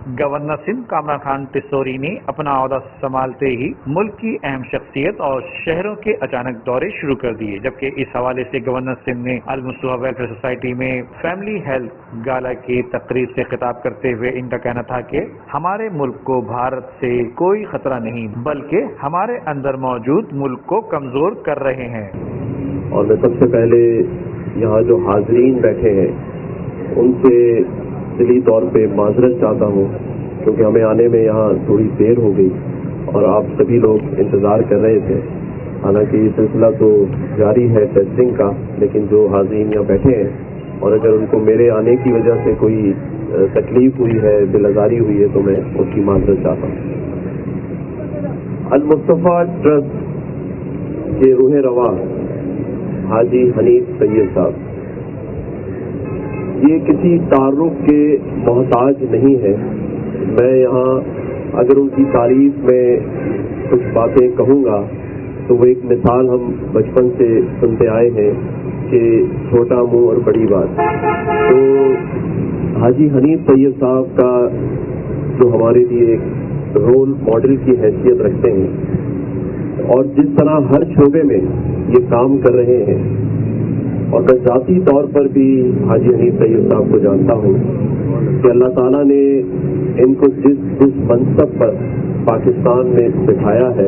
Governor Sindh Kamran Khan Tessori نے اپنا عہدہ سنبھالتے ہی ملک کی اہم شخصیت اور شہروں کے اچانک دورے شروع کر دیے، جبکہ اس حوالے سے گورنر سندھ نے المصطفیٰ ویلفیئر سوسائٹی میں فیملی ہیلتھ گالا کی تقریب سے خطاب کرتے ہوئے ان کا کہنا تھا کہ ہمارے ملک کو بھارت سے کوئی خطرہ نہیں بلکہ ہمارے اندر موجود ملک کو کمزور کر رہے ہیں۔ اور میں سب سے پہلے یہاں جو حاضرین بیٹھے ہیں ان سے دلی طور پہ معذرت چاہتا ہوں، کیونکہ ہمیں آنے میں یہاں تھوڑی دیر ہو گئی اور آپ سبھی لوگ انتظار کر رہے تھے۔ حالانکہ یہ سلسلہ تو جاری ہے ٹیسٹنگ کا، لیکن جو حاضرین یہاں بیٹھے ہیں اور اگر ان کو میرے آنے کی وجہ سے کوئی تکلیف ہوئی ہے، دل آزاری ہوئی ہے، تو میں اس کی معذرت چاہتا ہوں۔ المصطفیٰ ٹرسٹ کے روح رواں حاجی حنیف سید صاحب یہ کسی تعارف کے محتاج نہیں ہے۔ میں یہاں اگر ان کی تعریف میں کچھ باتیں کہوں گا تو وہ ایک مثال ہم بچپن سے سنتے آئے ہیں کہ چھوٹا منہ اور بڑی بات۔ تو حاجی حنیف سید صاحب کا جو ہمارے لیے ایک رول ماڈل کی حیثیت رکھتے ہیں اور جس طرح ہر شعبے میں یہ کام کر رہے ہیں، اور میں ذاتی طور پر بھی حاجی حنیف سید صاحب کو جانتا ہوں کہ اللہ تعالیٰ نے ان کو جس منصب پر پاکستان میں بٹھایا ہے،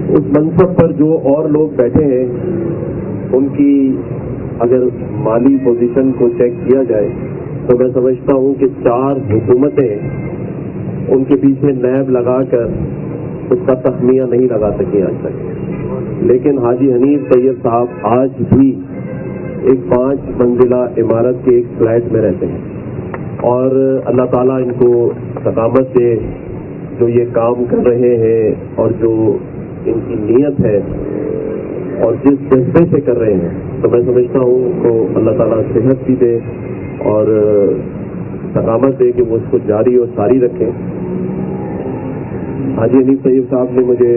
اس منصب پر جو اور لوگ بیٹھے ہیں ان کی اگر مالی پوزیشن کو چیک کیا جائے تو میں سمجھتا ہوں کہ 4 حکومتیں ان کے پیچھے نیب لگا کر اس کا تخمینہ نہیں لگا سکی آج تک۔ لیکن حاجی حنیف سید صاحب آج بھی ایک 5 منزلہ عمارت کے ایک فلیٹ میں رہتے ہیں، اور اللہ تعالیٰ ان کو استقامت سے جو یہ کام کر رہے ہیں اور جو ان کی نیت ہے اور جس جذبے سے کر رہے ہیں، تو میں سمجھتا ہوں ان کو اللہ تعالیٰ صحت بھی دے اور استقامت دے کہ وہ اس کو جاری اور ساری رکھیں۔ حاجی حنیف سید صاحب نے مجھے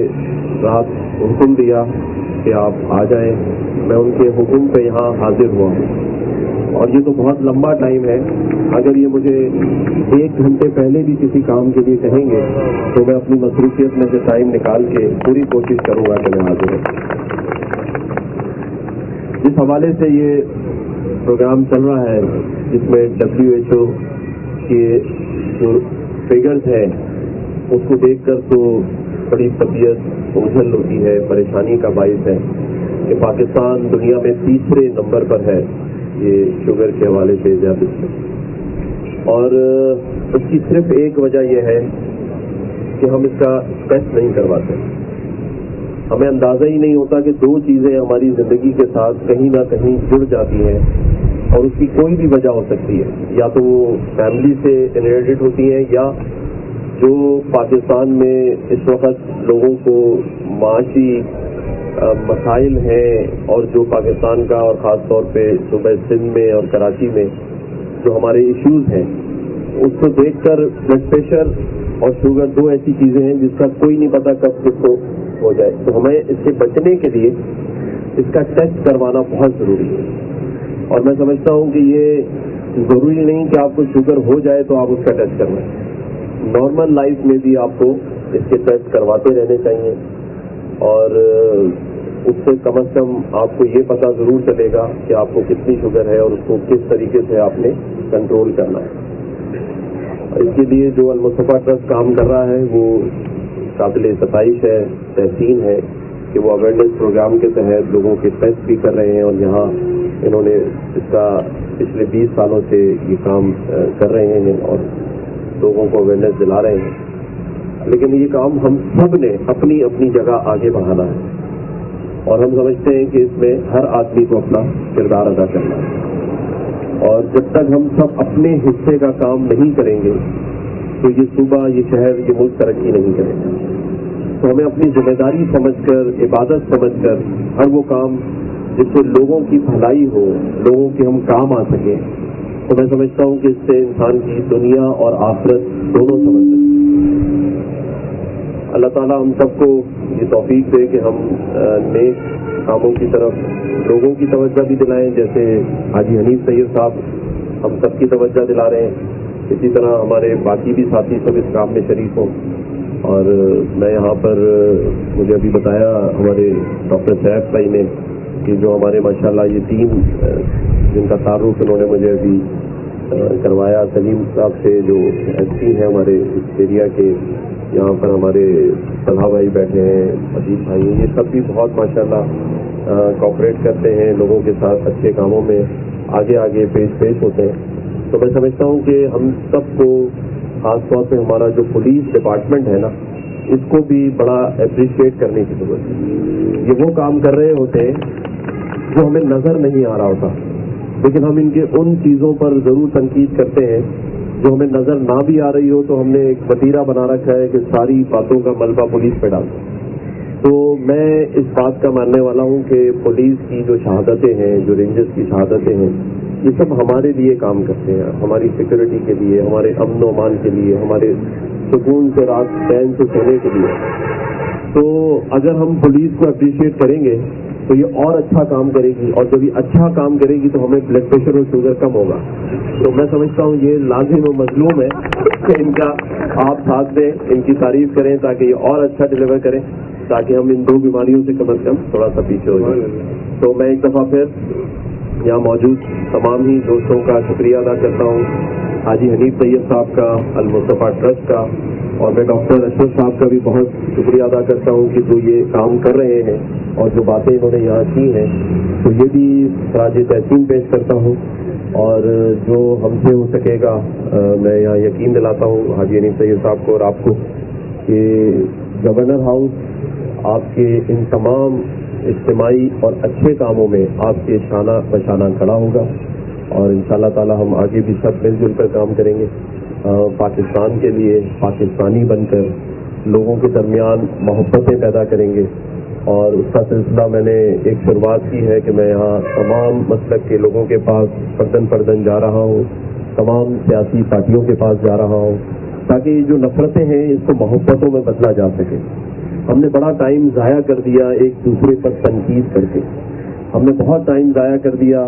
رات حکم دیا کہ آپ آ جائیں، میں ان کے حکم پہ یہاں حاضر ہوا ہوں، اور یہ تو بہت لمبا ٹائم ہے۔ اگر یہ مجھے 1 گھنٹے پہلے بھی کسی کام کے لیے کہیں گے تو میں اپنی مصروفیت میں سے ٹائم نکال کے پوری کوشش کروں گا کہ میں حاضر ہوں۔ جس حوالے سے یہ پروگرام چل رہا ہے، جس میں WHO کے جو فگرز ہیں اس کو دیکھ کر تو بڑی طبیعت اوجھل ہوتی ہے، پریشانی کا باعث ہے کہ پاکستان دنیا میں 3رے نمبر پر ہے یہ شوگر کے حوالے سے ذیابیطس میں، اور اس کی صرف ایک وجہ یہ ہے کہ ہم اس کا ٹیسٹ نہیں کرواتے۔ ہمیں اندازہ ہی نہیں ہوتا کہ 2 چیزیں ہماری زندگی کے ساتھ کہیں نہ کہیں جڑ جاتی ہیں، اور اس کی کوئی بھی وجہ ہو سکتی ہے، یا تو وہ فیملی سے انہیریٹڈ ہوتی ہیں، یا جو پاکستان میں اس وقت لوگوں کو معاشی مسائل ہیں اور جو پاکستان کا اور خاص طور پہ صوبہ سندھ میں اور کراچی میں جو ہمارے ایشوز ہیں، اس کو دیکھ کر بلڈ پریشر اور شوگر 2 ایسی چیزیں ہیں جس کا کوئی نہیں پتا کب کس کو ہو جائے، تو ہمیں اس سے بچنے کے لیے اس کا ٹیسٹ کروانا بہت ضروری ہے۔ اور میں سمجھتا ہوں کہ یہ ضروری نہیں کہ آپ کو شوگر ہو جائے تو آپ اس کا ٹیسٹ کروائیں، نارمل لائف میں بھی آپ کو اس کے ٹیسٹ کرواتے رہنے چاہیے، اور اس سے کم از کم آپ کو یہ پتہ ضرور چلے گا کہ آپ کو کتنی شوگر ہے اور اس کو کس طریقے سے آپ نے کنٹرول کرنا ہے۔ اس کے لیے جو المصطفیٰ ٹرسٹ کام کر رہا ہے وہ قابل ستائش ہے، تحسین ہے کہ وہ اویئرنیس پروگرام کے تحت لوگوں کے ٹیسٹ بھی کر رہے ہیں، اور یہاں انہوں نے اس کا پچھلے 20 سالوں سے یہ کام کر رہے ہیں اور لوگوں کو اویئرنیس دلا رہے ہیں۔ لیکن یہ کام ہم سب نے اپنی اپنی جگہ آگے بڑھانا ہے، اور ہم سمجھتے ہیں کہ اس میں ہر آدمی کو اپنا کردار ادا کرنا ہے، اور جب تک ہم سب اپنے حصے کا کام نہیں کریں گے تو یہ صوبہ، یہ شہر، یہ ملک ترقی نہیں کرے گا۔ تو ہمیں اپنی ذمہ داری سمجھ کر، عبادت سمجھ کر ہر وہ کام جس سے لوگوں کی بھلائی ہو، لوگوں کے ہم کام آ سکیں، تو میں سمجھتا ہوں کہ اس سے انسان کی دنیا اور آخرت دونوں سمجھ سکتے ہیں۔ اللہ تعالیٰ ہم سب کو یہ توفیق دے کہ ہم نیک کاموں کی طرف لوگوں کی توجہ بھی دلائیں، جیسے حاجی حنیف سید صاحب ہم سب کی توجہ دلا رہے ہیں اسی طرح ہمارے باقی بھی ساتھی سب اس کام میں شریک ہوں. اور میں یہاں پر مجھے ابھی بتایا ہمارے ڈاکٹر سیف بھائی نے کہ جو ہمارے ماشاءاللہ یہ ٹیم جن کا تعارف انہوں نے مجھے ابھی کروایا، سلیم صاحب سے جو ایس پی ہیں ہمارے اس ایریا کے، یہاں پر ہمارے طلحہ بھائی بیٹھے ہیں، عجیب بھائی ہیں، یہ سب بھی بہت ماشاءاللہ کوآپریٹ کرتے ہیں لوگوں کے ساتھ، اچھے کاموں میں آگے پیش ہوتے ہیں. تو میں سمجھتا ہوں کہ ہم سب کو، خاص طور پہ ہمارا جو پولیس ڈپارٹمنٹ ہے نا، اس کو بھی بڑا اپریشیٹ کرنے کی ضرورت ہے. یہ وہ کام کر رہے ہوتے ہیں جو ہمیں نظر نہیں آ رہا ہوتا، لیکن ہم ان کے ان چیزوں پر ضرور تنقید کرتے ہیں جو ہمیں نظر نہ بھی آ رہی ہو، تو ہم نے ایک وتیرہ بنا رکھا ہے کہ ساری باتوں کا ملبہ پولیس پہ ڈال. تو میں اس بات کا ماننے والا ہوں کہ پولیس کی جو شہادتیں ہیں، جو رینجرز کی شہادتیں ہیں، یہ سب ہمارے لیے کام کرتے ہیں، ہماری سیکورٹی کے لیے، ہمارے امن و امان کے لیے، ہمارے سکون سے رات چین سے سونے کے لیے. تو اگر ہم پولیس کو اپریشیٹ کریں گے تو یہ اور اچھا کام کرے گی، اور جب یہ اچھا کام کرے گی تو ہمیں بلڈ پریشر اور شوگر کم ہوگا. تو میں سمجھتا ہوں یہ لازم و مظلوم ہے کہ ان کا آپ ساتھ دیں، ان کی تعریف کریں تاکہ یہ اور اچھا ڈلیور کریں، تاکہ ہم ان دو بیماریوں سے کم از کم تھوڑا سا پیچھے ہو جائیں. تو میں ایک دفعہ پھر یہاں موجود تمام ہی دوستوں کا شکریہ ادا کرتا ہوں، حاجی حنیف طیب صاحب کا، المصطفیٰ ٹرسٹ کا، اور میں ڈاکٹر اشرف صاحب کا بھی بہت شکریہ ادا کرتا ہوں کہ جو یہ کام کر رہے ہیں اور جو باتیں انہوں نے یہاں کی ہیں، تو یہ بھی خراج تحسین پیش کرتا ہوں. اور جو ہم سے ہو سکے گا میں یہاں یقین دلاتا ہوں حاجی حنیف طیب صاحب کو اور آپ کو کہ گورنر ہاؤس آپ کے ان تمام اجتماعی اور اچھے کاموں میں آپ کے شانہ بشانہ کھڑا ہوگا، اور انشاءاللہ تعالی ہم آگے بھی سب مل جل کر کام کریں گے پاکستان کے لیے، پاکستانی بن کر لوگوں کے درمیان محبتیں پیدا کریں گے. اور اس کا سلسلہ میں نے ایک شروعات کی ہے کہ میں یہاں تمام مسلک کے لوگوں کے پاس فردن جا رہا ہوں، تمام سیاسی پارٹیوں کے پاس جا رہا ہوں، تاکہ یہ جو نفرتیں ہیں اس کو محبتوں میں بدلا جا سکے. ہم نے بڑا ٹائم ضائع کر دیا ایک دوسرے پر تنقید کر کے، ہم نے بہت ٹائم ضائع کر دیا،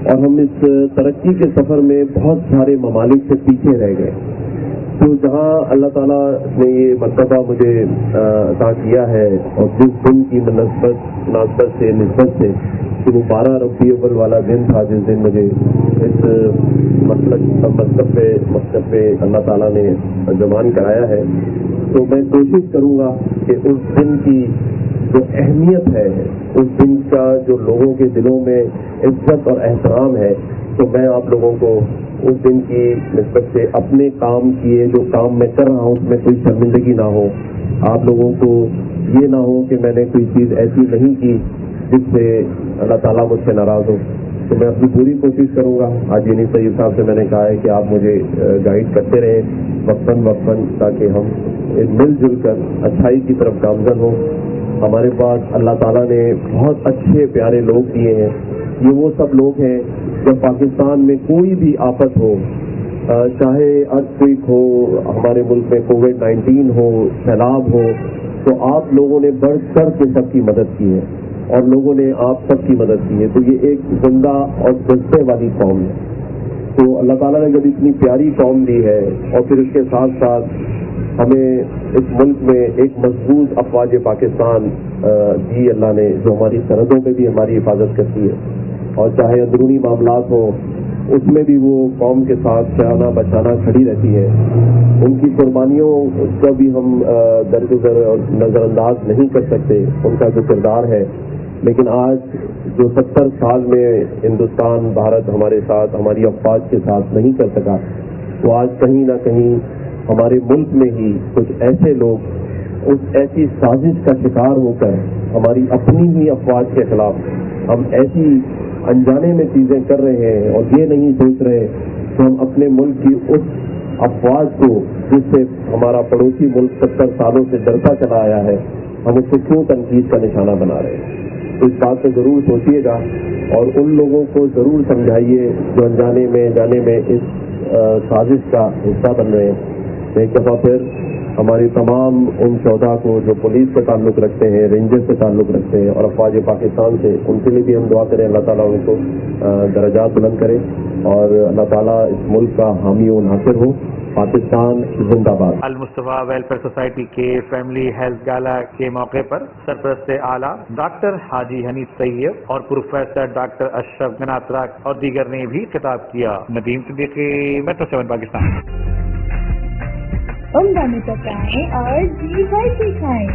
اور ہم اس ترقی کے سفر میں بہت سارے ممالک سے پیچھے رہ گئے. تو جہاں اللہ تعالیٰ نے یہ مرتبہ مجھے عطا کیا ہے، اور جس دن کی مناسبت سے کہ وہ 12 ربیع الاول والا دن تھا جس دن مجھے اس مقصد پہ اللہ تعالیٰ نے جمان کرایا ہے، تو میں کوشش کروں گا کہ اس دن کی جو اہمیت ہے، اس دن کا جو لوگوں کے دلوں میں عزت اور احترام ہے، تو میں آپ لوگوں کو اس دن کی نسبت سے اپنے کام کیے جو کام میں کر رہا ہوں اس میں کوئی شرمندگی نہ ہو، آپ لوگوں کو یہ نہ ہو کہ میں نے کوئی چیز ایسی نہیں کی جس سے اللہ تعالیٰ مجھ سے ناراض ہو. تو میں اپنی پوری کوشش کروں گا. حاجی حنیف طیب صاحب سے میں نے کہا ہے کہ آپ مجھے گائیڈ کرتے رہیں وقتاً تاکہ ہم مل جل کر اچھائی کی طرف گامزن ہوں. ہمارے پاس اللہ تعالیٰ نے بہت اچھے پیارے لوگ دیے ہیں. یہ وہ سب لوگ ہیں جب پاکستان میں کوئی بھی آفت ہو، چاہے ارتھکویک ہو، ہمارے ملک میں کووڈ-19 ہو، سیلاب ہو، تو آپ لوگوں نے بڑھ چڑھ کے سب کی مدد کی ہے، اور لوگوں نے آپ سب کی مدد کی ہے. تو یہ ایک زندہ اور جذبے والی قوم ہے. تو اللہ تعالیٰ نے جب اتنی پیاری قوم دی ہے، اور پھر اس کے ساتھ ساتھ ہمیں اس ملک میں ایک مضبوط افواج پاکستان دی اللہ نے، جو ہماری سرحدوں پہ بھی ہماری حفاظت کرتی ہے، اور چاہے اندرونی معاملات ہو اس میں بھی وہ قوم کے ساتھ شانہ بشانہ کھڑی رہتی ہے. ان کی قربانیوں کا بھی ہم درگزر اور نظر انداز نہیں کر سکتے، ان کا جو کردار ہے. لیکن آج جو 70 سال میں ہندوستان، بھارت ہمارے ساتھ، ہماری افواج کے ساتھ نہیں کر سکا، تو آج کہیں نہ کہیں ہمارے ملک میں ہی کچھ ایسے لوگ اس ایسی سازش کا شکار ہو کر ہماری اپنی ہی افواج کے خلاف ہم ایسی انجانے میں چیزیں کر رہے ہیں، اور یہ نہیں سوچ رہے کہ ہم اپنے ملک کی اس افواج کو جس سے ہمارا پڑوسی ملک 70 سالوں سے ڈرتا چلا آیا ہے، ہم اس کو کیوں تنقید کا نشانہ بنا رہے ہیں. اس بات پہ ضرور سوچیے گا، اور ان لوگوں کو ضرور سمجھائیے جو انجانے میں جانے میں اس سازش کا حصہ بن رہے ہیں. ایک دفعہ پھر ہماری تمام ان شہداء کو جو پولیس سے تعلق رکھتے ہیں، رینجر سے تعلق رکھتے ہیں اور افواج پاکستان سے، ان کے لیے بھی ہم دعا کریں اللہ تعالیٰ ان کو درجات بلند کرے اور اللہ تعالیٰ اس ملک کا حامی و ناصر ہو۔ پاکستان زندہ باد۔ المصطفیٰ ویلفیئر سوسائٹی کے فیملی ہیلتھ گالا کے موقع پر سرپرست اعلیٰ ڈاکٹر حاجی حنیف طیب اور پروفیسر ڈاکٹر اشرف گناترا اور دیگر نے بھی خطاب کیا۔ ندیم صدیقی، میٹرو 7 پاکستان۔ عمدہ میں پکائیں اور جی بھر کے کھائیں۔